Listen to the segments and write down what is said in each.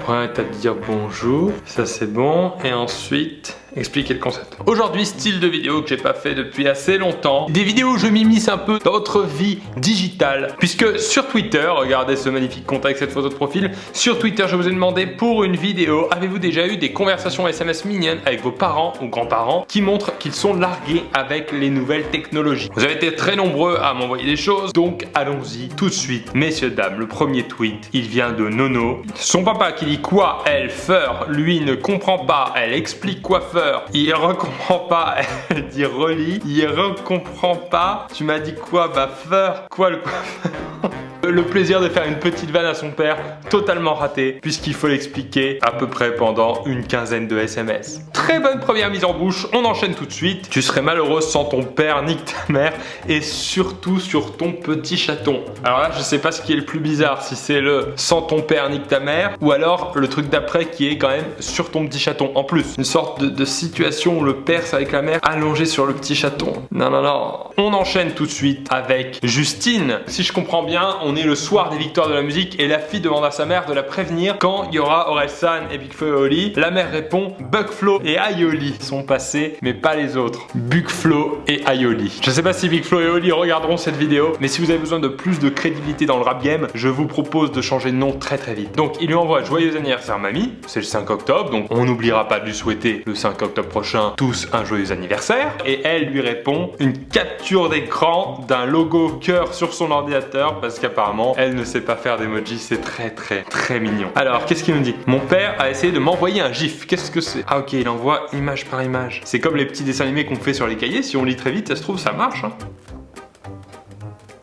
Apprête à dire bonjour, ça c'est bon, et ensuite expliquer le concept. Aujourd'hui, style de vidéo que j'ai pas fait depuis assez longtemps. Des vidéos où je m'immisce un peu dans votre vie digitale. Puisque sur Twitter, regardez ce magnifique compte avec cette photo de profil. Sur Twitter, je vous ai demandé pour une vidéo, avez-vous déjà eu des conversations SMS mignonnes avec vos parents ou grands-parents qui montrent qu'ils sont largués avec les nouvelles technologies? Vous avez été très nombreux à m'envoyer des choses, donc allons-y tout de suite. Messieurs, dames, le premier tweet, il vient de Nono. Son papa qui dit quoi, elle, faire, lui ne comprend pas, elle explique quoi faire. Il recomprend pas, elle dit relis. Il recomprend pas. Tu m'as dit quoi, bah faire. Quoi le coiffeur? Le plaisir de faire une petite vanne à son père, totalement raté, puisqu'il faut l'expliquer à peu près pendant une quinzaine de SMS. Très bonne première mise en bouche, on enchaîne tout de suite. Tu serais malheureuse sans ton père, nique ta mère, et surtout sur ton petit chaton. Alors là, je sais pas ce qui est le plus bizarre, si c'est le sans ton père, nique ta mère, ou alors le truc d'après qui est quand même sur ton petit chaton. En plus, une sorte de situation où le père c'est avec la mère allongé sur le petit chaton. Non, non, non. On enchaîne tout de suite avec Justine. Si je comprends bien, on est le soir des victoires de la musique et la fille demande à sa mère de la prévenir quand il y aura Orelsan et Big Flo et Oli. La mère répond Bug Flo et Aioli sont passés, mais pas les autres. Bug Flo et Aioli. Je sais pas si Big Flo et Oli regarderont cette vidéo, mais si vous avez besoin de plus de crédibilité dans le rap game, je vous propose de changer de nom très très vite. Donc il lui envoie joyeux anniversaire mamie, c'est le 5 octobre, donc on n'oubliera pas de lui souhaiter le 5 octobre prochain tous un joyeux anniversaire. Et elle lui répond une capture d'écran d'un logo cœur sur son ordinateur parce qu'apparemment elle ne sait pas faire d'emoji, c'est très mignon. Alors qu'est-ce qu'il nous dit? Mon père a essayé de m'envoyer un gif, qu'est-ce que c'est? Ah ok, il envoie image par image. C'est comme les petits dessins animés qu'on fait sur les cahiers, si on lit très vite ça se trouve ça marche hein.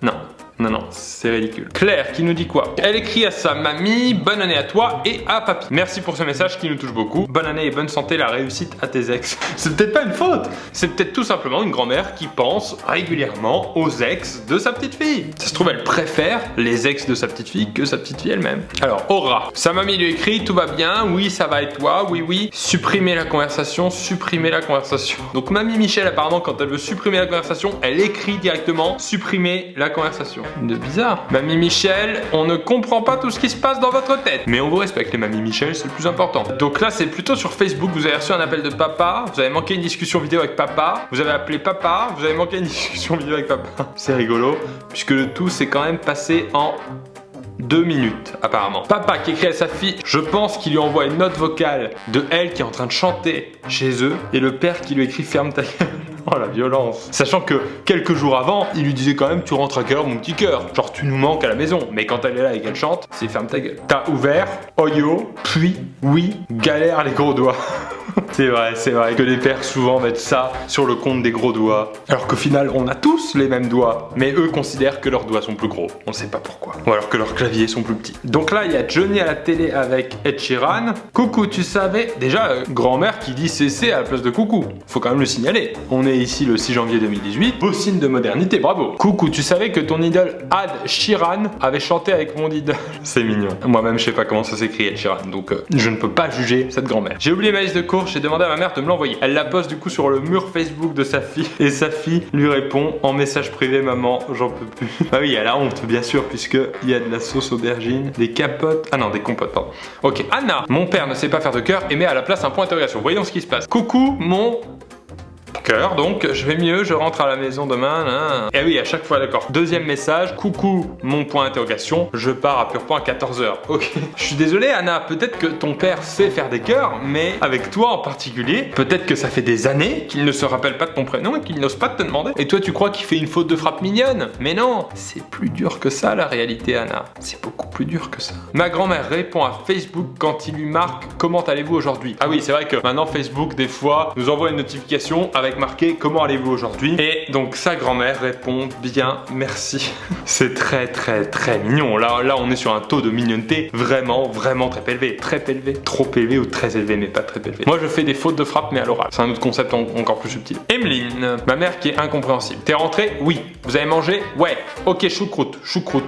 Non. Non, non, c'est ridicule. Claire qui nous dit quoi? Elle écrit à sa mamie, bonne année à toi et à papy. Merci pour ce message qui nous touche beaucoup. Bonne année et bonne santé, la réussite à tes ex. C'est peut-être pas une faute. C'est peut-être tout simplement une grand-mère qui pense régulièrement aux ex de sa petite fille. Ça se trouve, elle préfère les ex de sa petite fille que sa petite fille elle-même. Alors, Aura. Sa mamie lui écrit, tout va bien, oui, ça va et toi, oui, oui. Supprimer la conversation, supprimer la conversation. Donc, mamie Michel, apparemment, quand elle veut supprimer la conversation, elle écrit directement, supprimer la conversation. De bizarre. Mamie Michel, on ne comprend pas tout ce qui se passe dans votre tête. Mais on vous respecte les mamies Michel, c'est le plus important. Donc là, c'est plutôt sur Facebook, vous avez reçu un appel de papa, vous avez manqué une discussion vidéo avec papa, vous avez appelé papa, vous avez manqué une discussion vidéo avec papa. C'est rigolo, puisque le tout s'est quand même passé en 2 minutes apparemment. Papa qui écrit à sa fille, je pense qu'il lui envoie une note vocale de elle qui est en train de chanter chez eux, et le père qui lui écrit ferme ta gueule. Oh la violence. Sachant que quelques jours avant, il lui disait quand même tu rentres à quelle heure mon petit cœur? Genre tu nous manques à la maison. Mais quand elle est là et qu'elle chante, c'est ferme ta gueule. T'as ouvert, oyo, puis, oui, galère les gros doigts. C'est vrai que les pères souvent mettent ça sur le compte des gros doigts. Alors qu'au final, on a tous les mêmes doigts. Mais eux considèrent que leurs doigts sont plus gros. On sait pas pourquoi. Ou alors que leurs claviers sont plus petits. Donc là, il y a Johnny à la télé avec Ed Sheeran. Coucou, tu savais? Déjà, grand-mère qui dit CC à la place de coucou. Faut quand même le signaler. On est ici le 6 janvier 2018. Beau signe de modernité, bravo. Coucou, tu savais que ton idole Ed Sheeran avait chanté avec mon idole? C'est mignon. Moi-même, je sais pas comment ça s'écrit Ed Sheeran. Donc, je ne peux pas juger cette grand-mère. J'ai oublié ma liste de cours. J'ai demandé à ma mère de me l'envoyer. Elle la poste du coup sur le mur Facebook de sa fille et sa fille lui répond en message privé, maman, j'en peux plus. Ah oui, elle a honte bien sûr puisque il y a de la sauce aubergine, des capotes, ah non des compotes pardon. Ok, Anna, mon père ne sait pas faire de cœur et met à la place un point d'interrogation. Voyons ce qui se passe. Coucou mon cœur, donc je vais mieux, je rentre à la maison demain. Hein. Et oui, à chaque fois, d'accord. Deuxième message, coucou, mon point d'interrogation, je pars à Purpan à 14h. Ok. Je suis désolé, Anna, peut-être que ton père sait faire des cœurs, mais avec toi en particulier, peut-être que ça fait des années qu'il ne se rappelle pas de ton prénom et qu'il n'ose pas te demander. Et toi, tu crois qu'il fait une faute de frappe mignonne? Mais non, c'est plus dur que ça, la réalité, Anna. C'est beaucoup plus dur que ça. Ma grand-mère répond à Facebook quand il lui marque comment allez-vous aujourd'hui. Ah oui, c'est vrai que maintenant, Facebook, des fois, nous envoie une notification avec marqué comment allez-vous aujourd'hui, et donc sa grand-mère répond bien merci. C'est très mignon. Là on est sur un taux de mignonneté vraiment très élevé, trop élevé ou très élevé mais pas très élevé. Moi je fais des fautes de frappe mais à l'oral, c'est un autre concept encore plus subtil. Emeline, ma mère qui est incompréhensible. T'es rentré? Oui. Vous avez mangé? Ouais. Ok, choucroute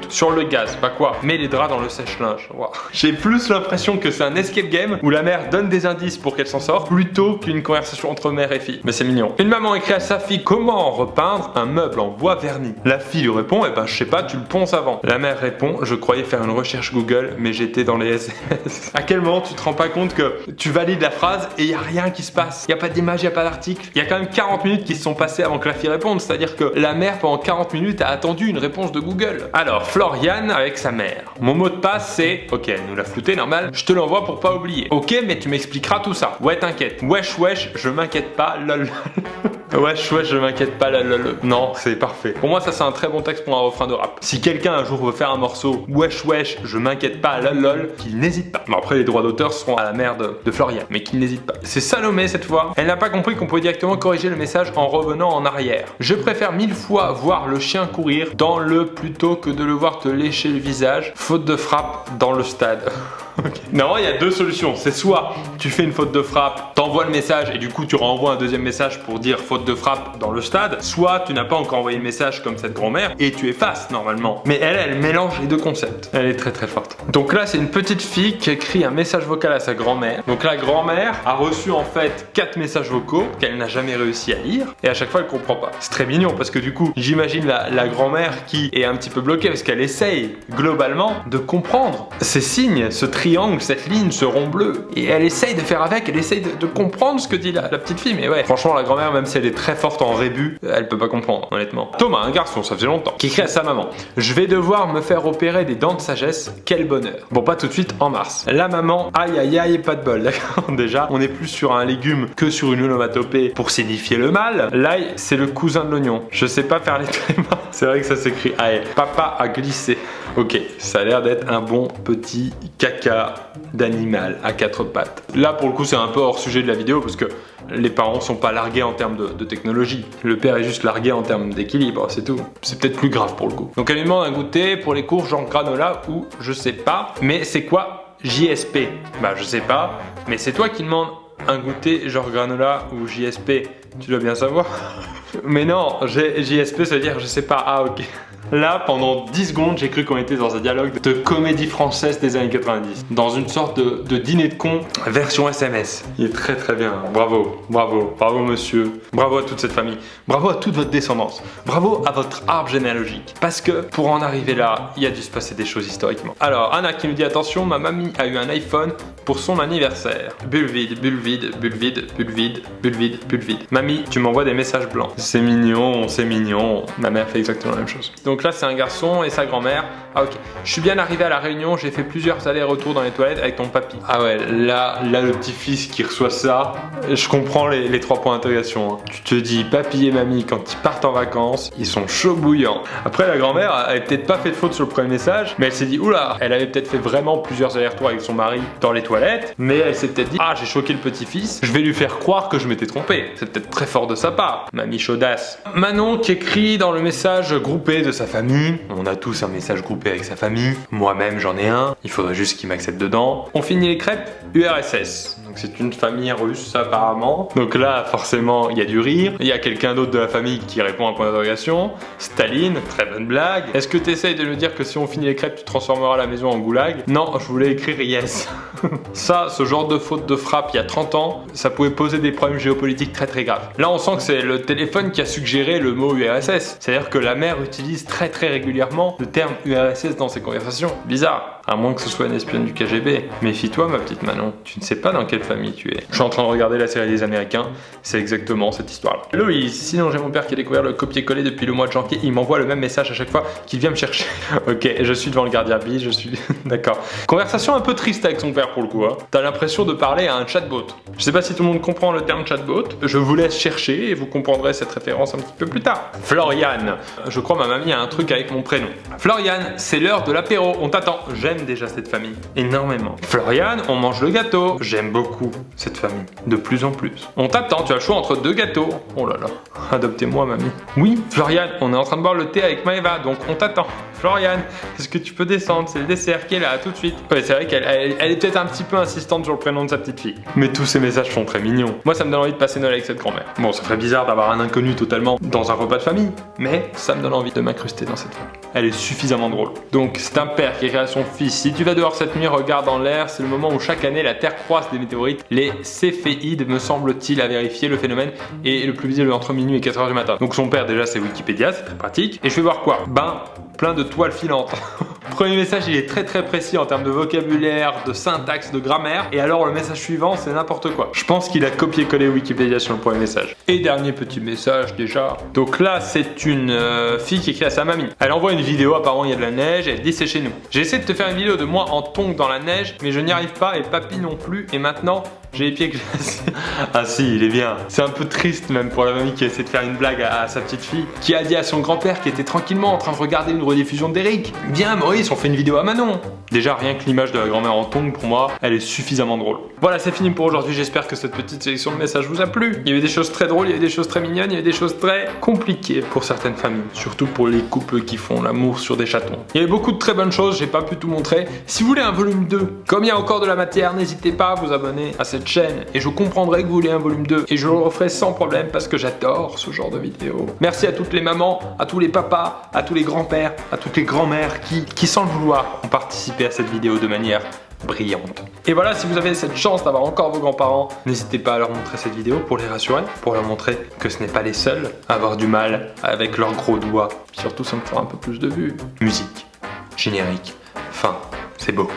sur le gaz. Bah quoi? Mets les draps dans le sèche-linge. Wow. J'ai plus l'impression que c'est un escape game où la mère donne des indices pour qu'elle s'en sorte plutôt qu'une conversation entre mère et fille. Mais c'est mignon. mignon. Une maman écrit à sa fille comment repeindre un meuble en bois verni. La fille lui répond, eh ben je sais pas, tu le ponces avant. La mère répond, je croyais faire une recherche Google, mais j'étais dans les SMS. À quel moment tu te rends pas compte que tu valides la phrase et y a rien qui se passe? Y a pas d'image, y a pas d'article. Il y a quand même 40 minutes qui se sont passées avant que la fille réponde, c'est-à-dire que la mère pendant 40 minutes a attendu une réponse de Google. Alors, Florian avec sa mère. Mon mot de passe c'est, ok, elle nous l'a flouté, normal, je te l'envoie pour pas oublier. Ok, mais tu m'expliqueras tout ça. Ouais, t'inquiète. Wesh, wesh, je m'inquiète pas, lol. Wesh, wesh, je m'inquiète pas, lol. Non, c'est parfait. Pour moi, ça c'est un très bon texte pour un refrain de rap. Si quelqu'un un jour veut faire un morceau, wesh, wesh, je m'inquiète pas, lol, qu'il n'hésite pas. Bon, après, les droits d'auteur seront à la mère de Florian, mais qu'il n'hésite pas. C'est Salomé cette fois. Elle n'a pas compris qu'on pouvait directement corriger le message en revenant en arrière. Je préfère 1000 fois voir le chien courir dans le plutôt que de le voir te lécher le visage. Faute de frappe dans le stade. Okay. Non, il y a deux solutions. C'est soit tu fais une faute de frappe, t'envoies le message et du coup tu renvoies un deuxième message pour dire faute de frappe dans le stade. Soit tu n'as pas encore envoyé le message comme cette grand-mère et tu effaces normalement. Mais elle mélange les deux concepts. Elle est très très forte. Donc là, c'est une petite fille qui écrit un message vocal à sa grand-mère. Donc la grand-mère a reçu en fait 4 messages vocaux qu'elle n'a jamais réussi à lire et à chaque fois elle comprend pas. C'est très mignon parce que du coup, j'imagine la grand-mère qui est un petit peu bloquée parce qu'elle essaye globalement de comprendre ces signes, ce triangle, cette ligne, ce rond bleu. Et elle essaye de faire avec, elle essaye de comprendre ce que dit la petite fille. Mais ouais, franchement, la grand-mère, même si elle est très forte en rébus, elle peut pas comprendre, honnêtement. Thomas, un garçon, ça faisait longtemps, qui écrit à sa maman: je vais devoir me faire opérer des dents de sagesse, quel bonheur. Bon, pas tout de suite, en mars. La maman, aïe aïe aïe, pas de bol, d'accord. Déjà, on est plus sur un légume que sur une onomatopée pour signifier le mal. L'ail, c'est le cousin de l'oignon. Je sais pas faire les trémas. C'est vrai que ça s'écrit aïe. Papa a glissé. Ok, ça a l'air d'être un bon petit caca d'animal à 4 pattes. Là pour le coup c'est un peu hors sujet de la vidéo parce que les parents sont pas largués en termes de technologie. Le père est juste largué en termes d'équilibre, c'est tout. C'est peut-être plus grave pour le coup. Donc elle lui demande un goûter pour les cours genre granola ou je sais pas. Mais c'est quoi JSP? Bah je sais pas, mais c'est toi qui demandes un goûter genre granola ou JSP. Tu dois bien savoir. Mais non, JSP ça veut dire je sais pas. Ah ok. Là, pendant 10 secondes, j'ai cru qu'on était dans un dialogue de comédie française des années 90. Dans une sorte de dîner de con version SMS. Il est très très bien. Bravo, bravo, bravo monsieur. Bravo à toute cette famille. Bravo à toute votre descendance. Bravo à votre arbre généalogique. Parce que pour en arriver là, il a dû se passer des choses historiquement. Alors, Anna qui nous dit attention, ma mamie a eu un iPhone pour son anniversaire. Bulle vide, bulle vide, bulle vide, bulle vide, bulle vide, bulle vide. Mamie, tu m'envoies des messages blancs. C'est mignon, c'est mignon. Ma mère fait exactement la même chose. Donc là, c'est un garçon et sa grand-mère. Ah ok. Je suis bien arrivé à la réunion, j'ai fait plusieurs allers-retours dans les toilettes avec ton papy. Ah ouais, là le petit-fils qui reçoit ça, je comprends les 3 points d'interrogation. Hein. Tu te dis, papy et mamie, quand ils partent en vacances, ils sont chauds bouillants. Après, la grand-mère avait peut-être pas fait de faute sur le premier message, mais elle s'est dit, oula, elle avait peut-être fait vraiment plusieurs allers-retours avec son mari dans les toilettes, mais elle s'est peut-être dit, ah, j'ai choqué le petit-fils, je vais lui faire croire que je m'étais trompé. C'est peut-être très fort de sa part, mamie chaudasse. Manon qui écrit dans le message groupé de sa famille, on a tous un message groupé avec sa famille, moi-même j'en ai un, il faudrait juste qu'il m'accepte dedans. On finit les crêpes URSS. Donc c'est une famille russe apparemment. Donc là forcément il y a du rire. Il y a quelqu'un d'autre de la famille qui répond à un point d'interrogation. Staline, très bonne blague. Est-ce que tu essayes de nous dire que si on finit les crêpes tu transformeras la maison en goulag? Non, je voulais écrire yes. Ça, ce genre de faute de frappe il y a 30 ans, ça pouvait poser des problèmes géopolitiques très très graves. Là on sent que c'est le téléphone qui a suggéré le mot URSS. C'est-à-dire que la mère utilise très régulièrement le terme URSS dans ses conversations. Bizarre. À moins que ce soit une espionne du KGB. Méfie-toi ma petite Manon, tu ne sais pas dans quelle famille tu es. Je suis en train de regarder la série des Américains, c'est exactement cette histoire-là. Loïs, sinon j'ai mon père qui a découvert le copier-coller depuis le mois de janvier, il m'envoie le même message à chaque fois qu'il vient me chercher. Ok, je suis devant le gardien bis, je suis... D'accord. Conversation un peu triste avec son père pour le coup, hein. T'as l'impression de parler à un chatbot. Je sais pas si tout le monde comprend le terme chatbot, je vous laisse chercher et vous comprendrez cette référence un petit peu plus tard. Florian, je crois ma mamie a un truc avec mon prénom. Florian, c'est l'heure de l'apéro, on t'attend. J'aime déjà cette famille, énormément. Florian, on mange le gâteau. J'aime beaucoup cette famille, de plus en plus. On t'attend, tu as le choix entre 2 gâteaux. Oh là là, adoptez-moi mamie. Oui, Florian, on est en train de boire le thé avec Maëva, donc on t'attend. Florian, est-ce que tu peux descendre? C'est le dessert qui est là, tout de suite. Ouais, c'est vrai qu'elle est peut-être un petit peu insistante sur le prénom de sa petite fille. Mais tous ces messages sont très mignons. Moi, ça me donne envie de passer Noël avec cette grand-mère. Bon, ça ferait bizarre d'avoir un inconnu totalement dans un repas de famille, mais ça me donne envie de m'incruster dans cette famille. elle est suffisamment drôle. Donc c'est un père qui écrit à son fils: si tu vas dehors cette nuit, regarde en l'air, c'est le moment où chaque année la Terre croise des météorites. Les céphéides, me semble-t-il, à vérifier le phénomène est le plus visible entre minuit et 4h du matin. Donc son père déjà c'est Wikipédia, c'est très pratique. Et je vais voir quoi? Ben, plein de toiles filantes. Premier message, il est très précis en termes de vocabulaire, de syntaxe, de grammaire. Et alors le message suivant, c'est n'importe quoi. Je pense qu'il a copié-collé Wikipédia sur le premier message. Et dernier petit message déjà. Donc là, c'est une fille qui écrit à sa mamie. Elle envoie une vidéo, apparemment il y a de la neige, et elle dit: c'est chez nous. J'ai essayé de te faire une vidéo de moi en tongs dans la neige, mais je n'y arrive pas et papy non plus. Et maintenant, j'ai les pieds glacés. Ah si, il est bien. C'est un peu triste même pour la mamie qui essaie de faire une blague à sa petite fille, qui a dit à son grand-père qui était tranquillement en train de regarder une rediffusion d'Eric: viens Maurice, on fait une vidéo à Manon. Déjà rien que l'image de la grand-mère en tongs, pour moi, elle est suffisamment drôle. Voilà, c'est fini pour aujourd'hui. J'espère que cette petite sélection de messages vous a plu. Il y avait des choses très drôles, il y avait des choses très mignonnes, il y avait des choses très compliquées pour certaines familles, surtout pour les couples qui font l'amour sur des chatons. Il y avait beaucoup de très bonnes choses, j'ai pas pu tout montrer. Si vous voulez un volume 2, comme il y a encore de la matière, n'hésitez pas à vous abonner à cette chaîne et je comprendrai que vous voulez un volume 2 et je le referai sans problème parce que j'adore ce genre de vidéos. Merci à toutes les mamans, à tous les papas, à tous les grands-pères, à toutes les grands-mères qui sans le vouloir ont participé à cette vidéo de manière brillante. Et voilà, si vous avez cette chance d'avoir encore vos grands-parents, n'hésitez pas à leur montrer cette vidéo pour les rassurer, pour leur montrer que ce n'est pas les seuls à avoir du mal avec leurs gros doigts. Surtout ça me fera un peu plus de vues. Musique, générique, fin, c'est beau.